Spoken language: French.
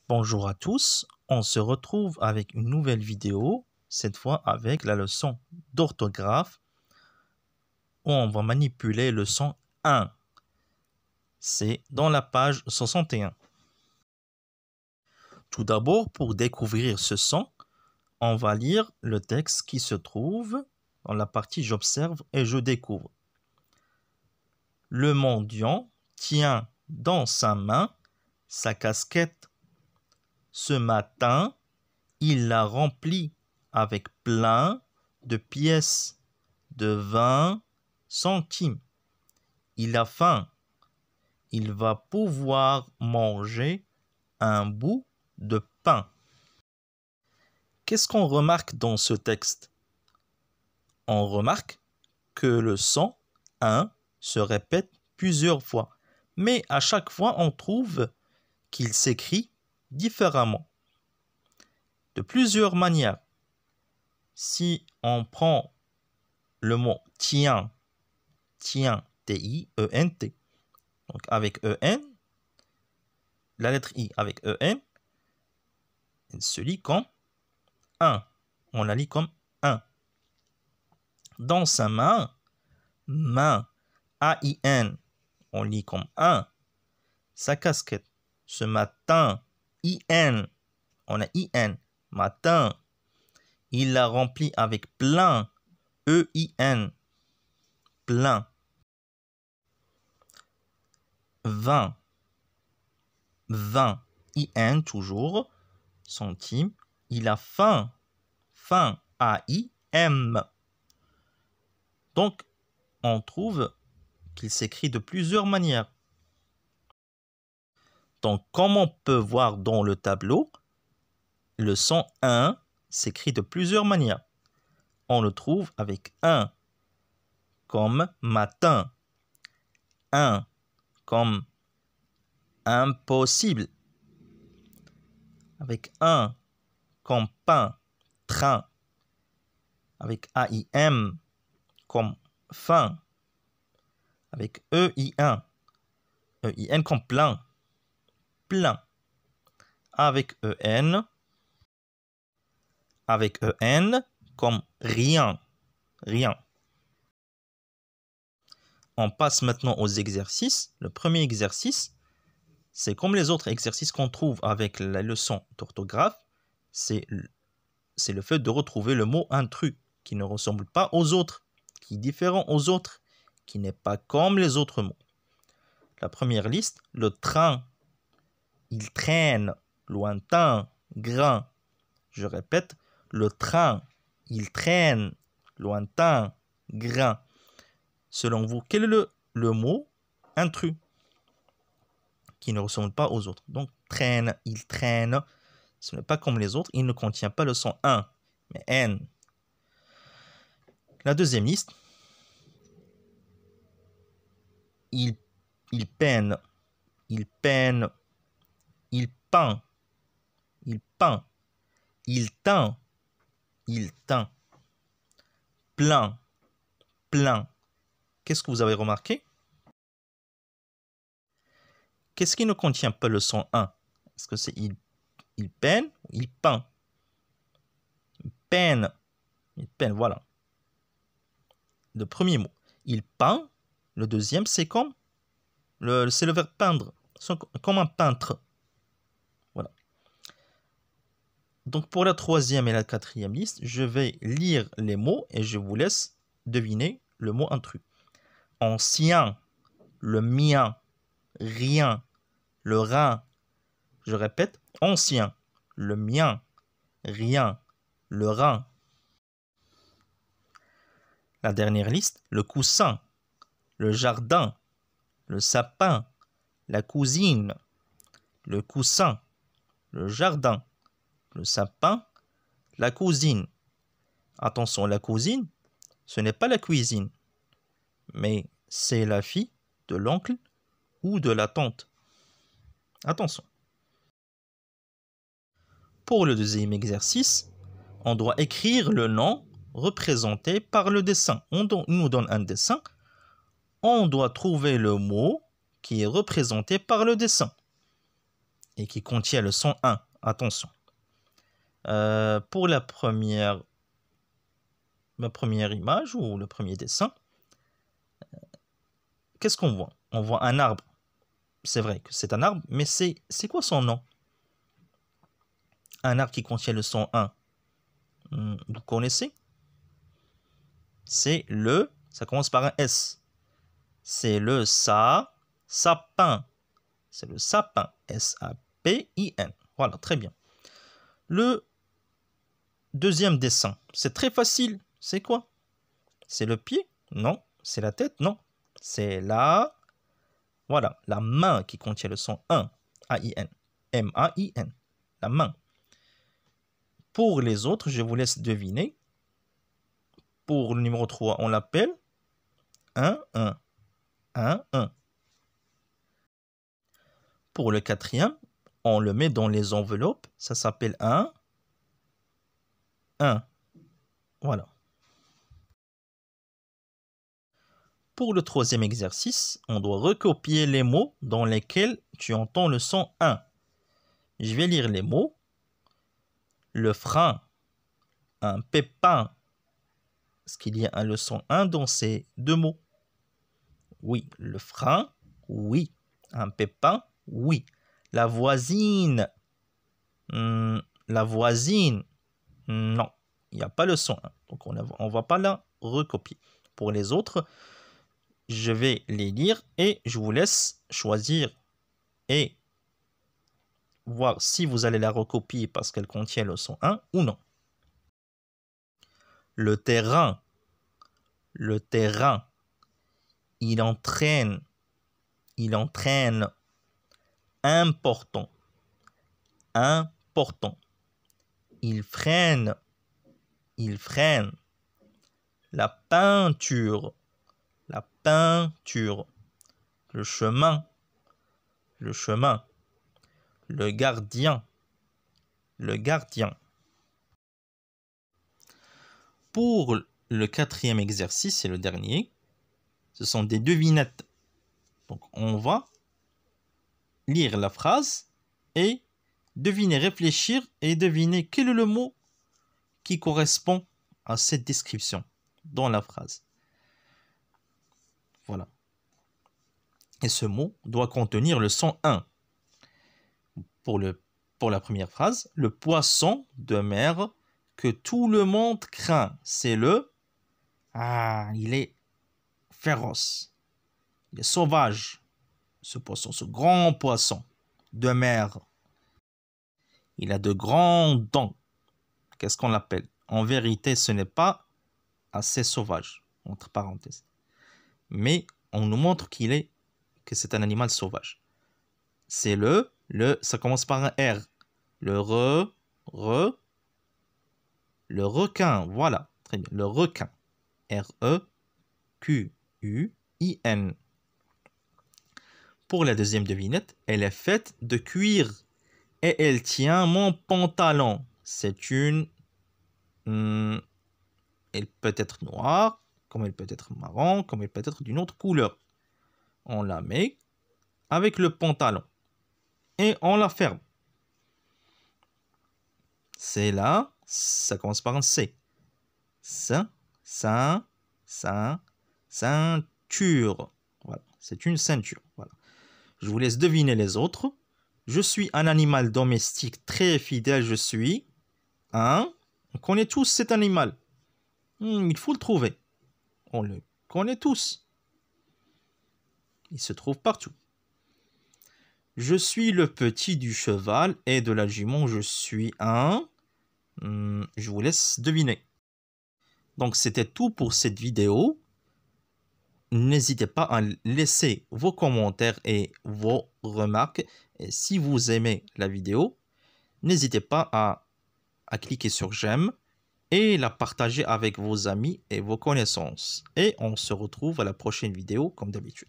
Bonjour à tous, on se retrouve avec une nouvelle vidéo, cette fois avec la leçon d'orthographe où on va manipuler le son 1. C'est dans la page 61. Tout d'abord, pour découvrir ce son, on va lire le texte qui se trouve dans la partie j'observe et je découvre. Le mendiant tient dans sa main sa casquette. Ce matin, il l'a remplie avec plein de pièces de 20 centimes. Il a faim. Il va pouvoir manger un bout de pain. Qu'est-ce qu'on remarque dans ce texte? On remarque que le son 1 se répète plusieurs fois, mais à chaque fois on trouve qu'il s'écrit différemment, de plusieurs manières. Si on prend le mot tient, T-I-E-N-T, donc avec E-N, la lettre I avec E-N, elle se lit comme 1. On la lit comme 1. Dans sa main, main, A-I-N, on lit comme 1. Sa casquette, ce matin, I-N, on a I-N, matin. Il l'a rempli avec plein, E-I-N, plein. 20, 20, I-N toujours, centime. Il a faim, faim, A-I-M. Donc, on trouve qu'il s'écrit de plusieurs manières. Donc, comme on peut voir dans le tableau, le son 1 s'écrit de plusieurs manières. On le trouve avec 1 comme matin, 1 comme impossible, avec 1 comme pain, train, avec A-I-M comme faim, avec E-I-N, E-I-N comme plein, plein, avec E-N comme rien, rien. On passe maintenant aux exercices. Le premier exercice, c'est comme les autres exercices qu'on trouve avec la leçon d'orthographe, c'est le fait de retrouver le mot intrus qui ne ressemble pas aux autres, qui est différent aux autres, qui n'est pas comme les autres mots. La première liste, le train, il traîne, lointain, grain. Je répète, le train, il traîne, lointain, grain. Selon vous, quel est le mot intrus qui ne ressemble pas aux autres? Donc, traîne, il traîne. Ce n'est pas comme les autres, il ne contient pas le son 1, mais N. La deuxième liste, il peine, il peine, il peint, il peint, il teint, il teint, plein, plein. Qu'est-ce que vous avez remarqué? Qu'est-ce qui ne contient pas le son 1? Est-ce que c'est il peine ou il peint? Il peine, voilà. Le premier mot. Il peint. Le deuxième, c'est comme c'est le verbe peindre. Comme un peintre. Voilà. Donc pour la troisième et la quatrième liste, je vais lire les mots et je vous laisse deviner le mot intrus. Ancien, le mien, rien, le rein. Je répète, ancien, le mien, rien, le rein. La dernière liste, le coussin, le jardin, le sapin, la cousine, le coussin, le jardin, le sapin, la cousine. Attention, la cousine, ce n'est pas la cuisine, mais c'est la fille de l'oncle ou de la tante. Attention. Pour le deuxième exercice, on doit écrire le nom représenté par le dessin. On nous donne un dessin. On doit trouver le mot qui est représenté par le dessin. et qui contient le son 1. Attention. Pour ma première image ou le premier dessin, qu'est-ce qu'on voit? On voit un arbre. C'est vrai que c'est un arbre, mais c'est quoi son nom? Un arbre qui contient le son 1. Vous connaissez? C'est ça commence par un S. C'est le sapin. C'est le sapin. S-A-P-I-N. Voilà, très bien. Le deuxième dessin, c'est très facile. C'est quoi? C'est le pied? Non. C'est la tête? Non. C'est voilà, la main qui contient le son 1. A-I-N. M-A-I-N. La main. Pour les autres, je vous laisse deviner. Pour le numéro 3, on l'appelle 1, 1. 1, 1. Pour le quatrième, on le met dans les enveloppes. Ça s'appelle 1, 1. Voilà. Pour le troisième exercice, on doit recopier les mots dans lesquels tu entends le son 1. Je vais lire les mots. Le frein, un pépin. Est-ce qu'il y a un son 1 dans ces deux mots? Oui. Le frein, oui. Un pépin, oui. La voisine. La voisine. Non. Il n'y a pas le son 1. Donc on ne va pas la recopier. Pour les autres, je vais les lire et je vous laisse choisir et voir si vous allez la recopier parce qu'elle contient le son 1 ou non. Le terrain. Le terrain. Il entraîne. Il entraîne. Important. Important. Il freine. Il freine. La peinture. La peinture. Le chemin. Le chemin. Le gardien. Le gardien. Pour le quatrième exercice, c'est le dernier. Ce sont des devinettes. Donc, on va lire la phrase et deviner, réfléchir et deviner quel est le mot qui correspond à cette description dans la phrase. Voilà. Et ce mot doit contenir le son 1. Pour la première phrase, le poisson de mer que tout le monde craint, c'est le... il est féroce. Il est sauvage. Ce poisson, ce grand poisson de mer. Il a de grandes dents. Qu'est-ce qu'on l'appelle? En vérité, ce n'est pas assez sauvage, entre parenthèses. Mais on nous montre que c'est un animal sauvage. C'est ça commence par un R. Le requin, voilà, très bien, le requin. R-E-Q-U-I-N. Pour la deuxième devinette, elle est faite de cuir et elle tient mon pantalon. C'est une... elle peut être noire, comme elle peut être marron, comme elle peut être d'une autre couleur. On la met avec le pantalon et on la ferme. C'est là, ça commence par un C. Ceinture. Voilà, c'est une ceinture. Voilà. Je vous laisse deviner les autres. Je suis un animal domestique très fidèle. Je suis on connaît tous cet animal. Il faut le trouver. On le connaît tous. Il se trouve partout. Je suis le petit du cheval et de la jument. Je suis je vous laisse deviner. Donc, c'était tout pour cette vidéo. N'hésitez pas à laisser vos commentaires et vos remarques. Et si vous aimez la vidéo, n'hésitez pas à cliquer sur j'aime et la partager avec vos amis et vos connaissances. Et on se retrouve à la prochaine vidéo comme d'habitude.